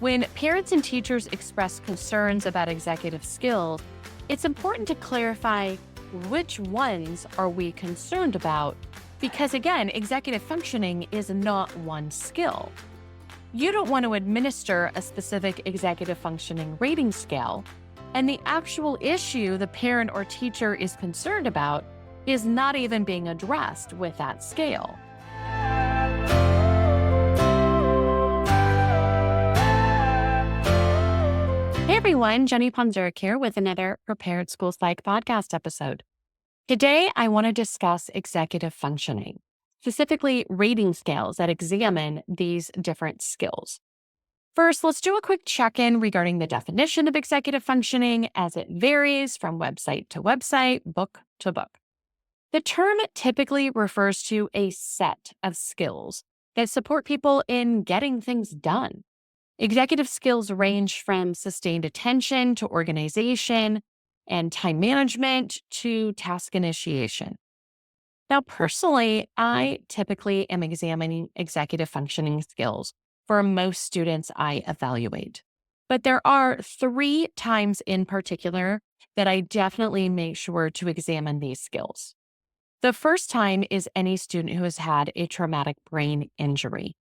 When parents and teachers express concerns about executive skills, it's important to clarify which ones are we concerned about because, again, executive functioning is not one skill. You don't want to administer a specific executive functioning rating scale, and the actual issue the parent or teacher is concerned about is not even being addressed with that scale. Hey everyone, Jenny Ponzuric here with another Prepared School Psych podcast episode. Today, I want to discuss executive functioning, specifically rating scales that examine these different skills. First, let's do a quick check-in regarding the definition of executive functioning as it varies from website to website, book to book. The term typically refers to a set of skills that support people in getting things done. Executive skills range from sustained attention to organization and time management to task initiation. Now, personally, I typically am examining executive functioning skills for most students I evaluate. But there are 3 times in particular that I definitely make sure to examine these skills. The first time is any student who has had a traumatic brain injury.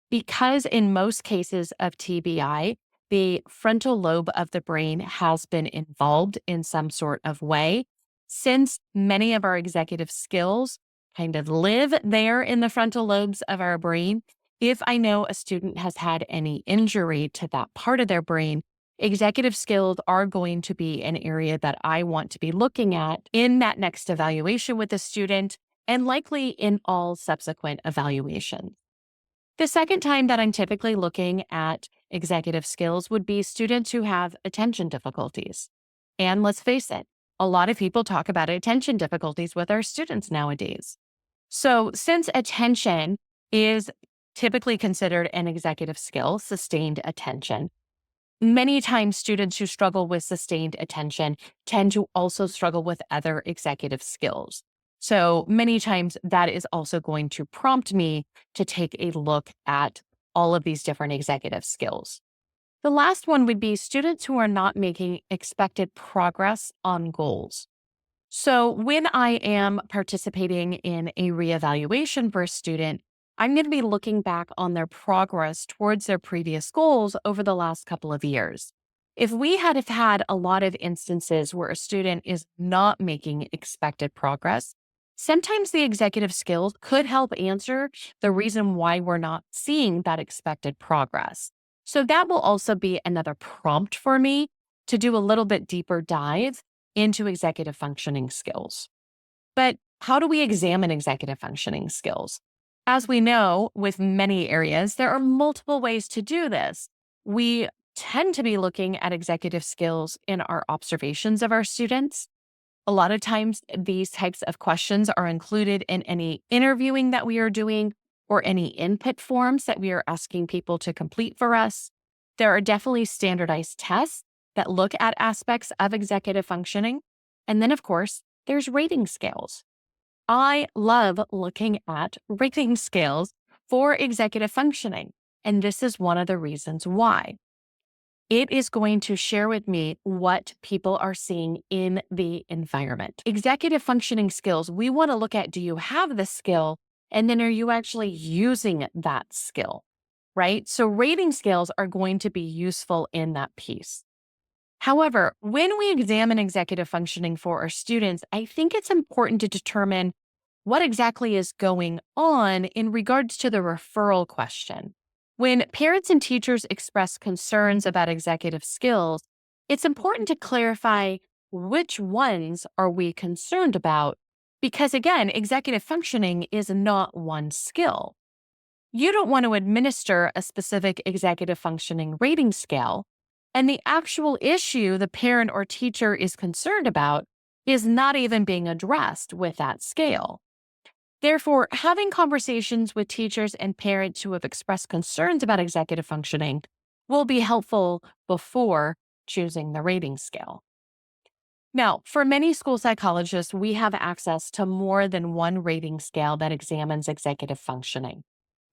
Because in most cases of TBI, the frontal lobe of the brain has been involved in some sort of way, since many of our executive skills kind of live there in the frontal lobes of our brain. If I know a student has had any injury to that part of their brain, executive skills are going to be an area that I want to be looking at in that next evaluation with the student and likely in all subsequent evaluations. The second time that I'm typically looking at executive skills would be students who have attention difficulties. And let's face it, a lot of people talk about attention difficulties with our students nowadays. So since attention is typically considered an executive skill, sustained attention, many times students who struggle with sustained attention tend to also struggle with other executive skills. So many times that is also going to prompt me to take a look at all of these different executive skills. The last one would be students who are not making expected progress on goals. So when I am participating in a reevaluation for a student, I'm going to be looking back on their progress towards their previous goals over the last couple of years. If we have had a lot of instances where a student is not making expected progress, sometimes the executive skills could help answer the reason why we're not seeing that expected progress. So that will also be another prompt for me to do a little bit deeper dive into executive functioning skills. But how do we examine executive functioning skills? As we know, with many areas, there are multiple ways to do this. We tend to be looking at executive skills in our observations of our students. A lot of times, these types of questions are included in any interviewing that we are doing or any input forms that we are asking people to complete for us. There are definitely standardized tests that look at aspects of executive functioning. And then, of course, there's rating scales. I love looking at rating scales for executive functioning, and this is one of the reasons why. It is going to share with me what people are seeing in the environment. Executive functioning skills, we want to look at, do you have the skill? And then are you actually using that skill, right? So rating scales are going to be useful in that piece. However, when we examine executive functioning for our students, I think it's important to determine what exactly is going on in regards to the referral question. When parents and teachers express concerns about executive skills, it's important to clarify which ones are we concerned about because, again, executive functioning is not one skill. You don't want to administer a specific executive functioning rating scale, and the actual issue the parent or teacher is concerned about is not even being addressed with that scale. Therefore, having conversations with teachers and parents who have expressed concerns about executive functioning will be helpful before choosing the rating scale. Now, for many school psychologists, we have access to more than one rating scale that examines executive functioning.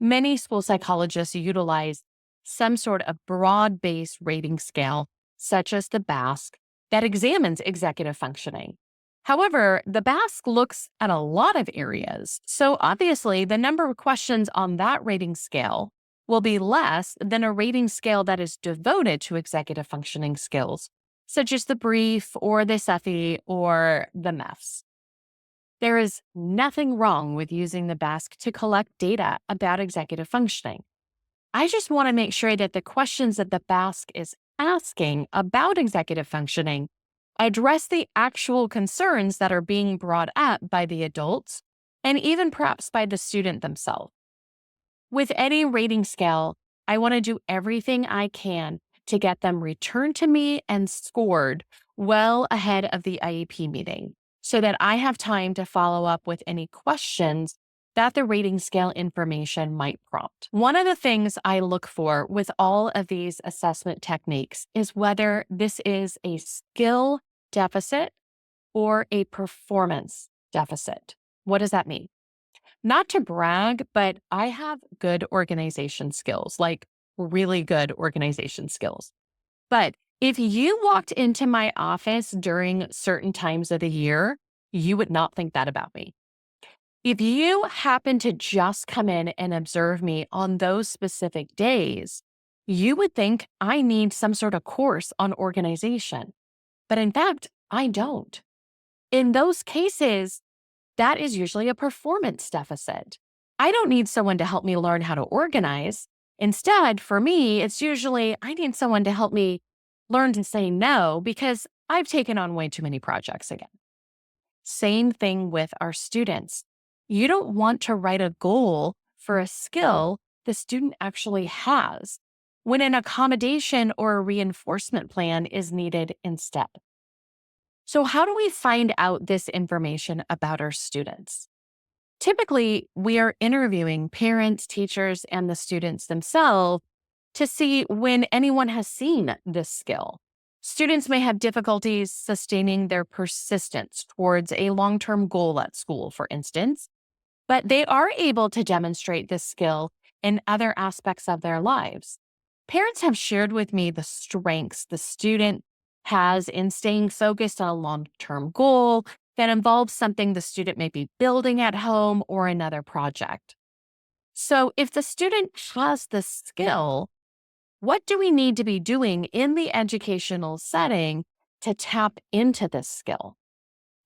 Many school psychologists utilize some sort of broad-based rating scale, such as the BASC, that examines executive functioning. However, the BASC looks at a lot of areas, so obviously the number of questions on that rating scale will be less than a rating scale that is devoted to executive functioning skills, such as the brief or the CEFI or the MEFS. There is nothing wrong with using the BASC to collect data about executive functioning. I just want to make sure that the questions that the BASC is asking about executive functioning address the actual concerns that are being brought up by the adults and even perhaps by the student themselves. With any rating scale, I want to do everything I can to get them returned to me and scored well ahead of the IEP meeting so that I have time to follow up with any questions that the rating scale information might prompt. One of the things I look for with all of these assessment techniques is whether this is a skill deficit or a performance deficit. What does that mean? Not to brag, but I have good organization skills, like really good organization skills. But if you walked into my office during certain times of the year, you would not think that about me. If you happen to just come in and observe me on those specific days, you would think I need some sort of course on organization. But in fact, I don't. In those cases, that is usually a performance deficit. I don't need someone to help me learn how to organize. Instead, for me, it's usually I need someone to help me learn to say no because I've taken on way too many projects again. Same thing with our students. You don't want to write a goal for a skill the student actually has when an accommodation or a reinforcement plan is needed instead. So how do we find out this information about our students? Typically, we are interviewing parents, teachers, and the students themselves to see when anyone has seen this skill. Students may have difficulties sustaining their persistence towards a long-term goal at school, for instance, but they are able to demonstrate this skill in other aspects of their lives. Parents have shared with me the strengths the student has in staying focused on a long-term goal that involves something the student may be building at home or another project. So if the student has the skill, what do we need to be doing in the educational setting to tap into this skill?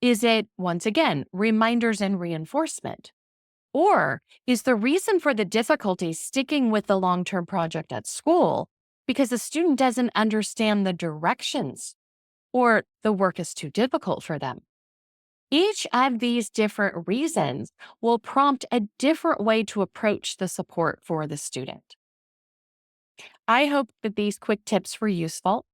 Is it, once again, reminders and reinforcement? Or is the reason for the difficulty sticking with the long-term project at school because the student doesn't understand the directions or the work is too difficult for them? Each of these different reasons will prompt a different way to approach the support for the student. I hope that these quick tips were useful.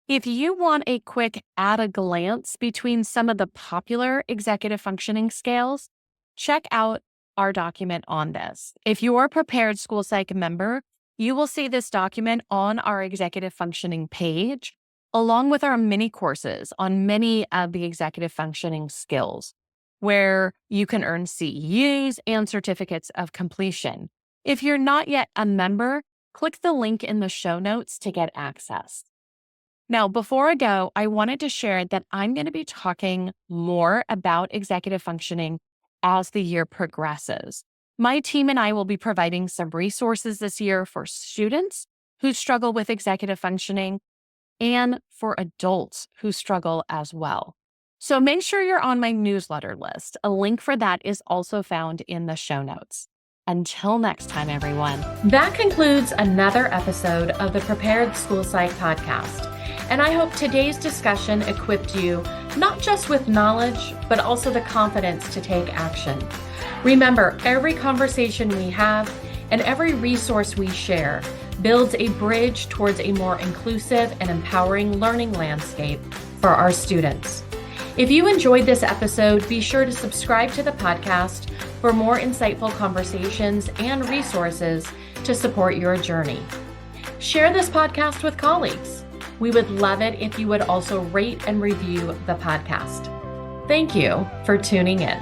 If you want a quick at a glance between some of the popular executive functioning scales, check out our document on this. If you are a Prepared School Psych member, you will see this document on our executive functioning page, along with our mini courses on many of the executive functioning skills, where you can earn CEUs and certificates of completion. If you're not yet a member, click the link in the show notes to get access. Now, before I go, I wanted to share that I'm going to be talking more about executive functioning as the year progresses. My team and I will be providing some resources this year for students who struggle with executive functioning and for adults who struggle as well. So make sure you're on my newsletter list. A link for that is also found in the show notes. Until next time, everyone. That concludes another episode of the Prepared School Psych podcast. And I hope today's discussion equipped you not just with knowledge, but also the confidence to take action. Remember, every conversation we have and every resource we share builds a bridge towards a more inclusive and empowering learning landscape for our students. If you enjoyed this episode, be sure to subscribe to the podcast for more insightful conversations and resources to support your journey. Share this podcast with colleagues. We would love it if you would also rate and review the podcast. Thank you for tuning in.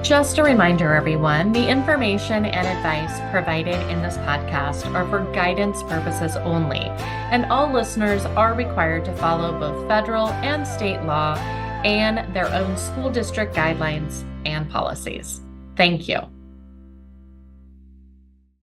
Just a reminder, everyone, the information and advice provided in this podcast are for guidance purposes only, and all listeners are required to follow both federal and state law and their own school district guidelines and policies. Thank you.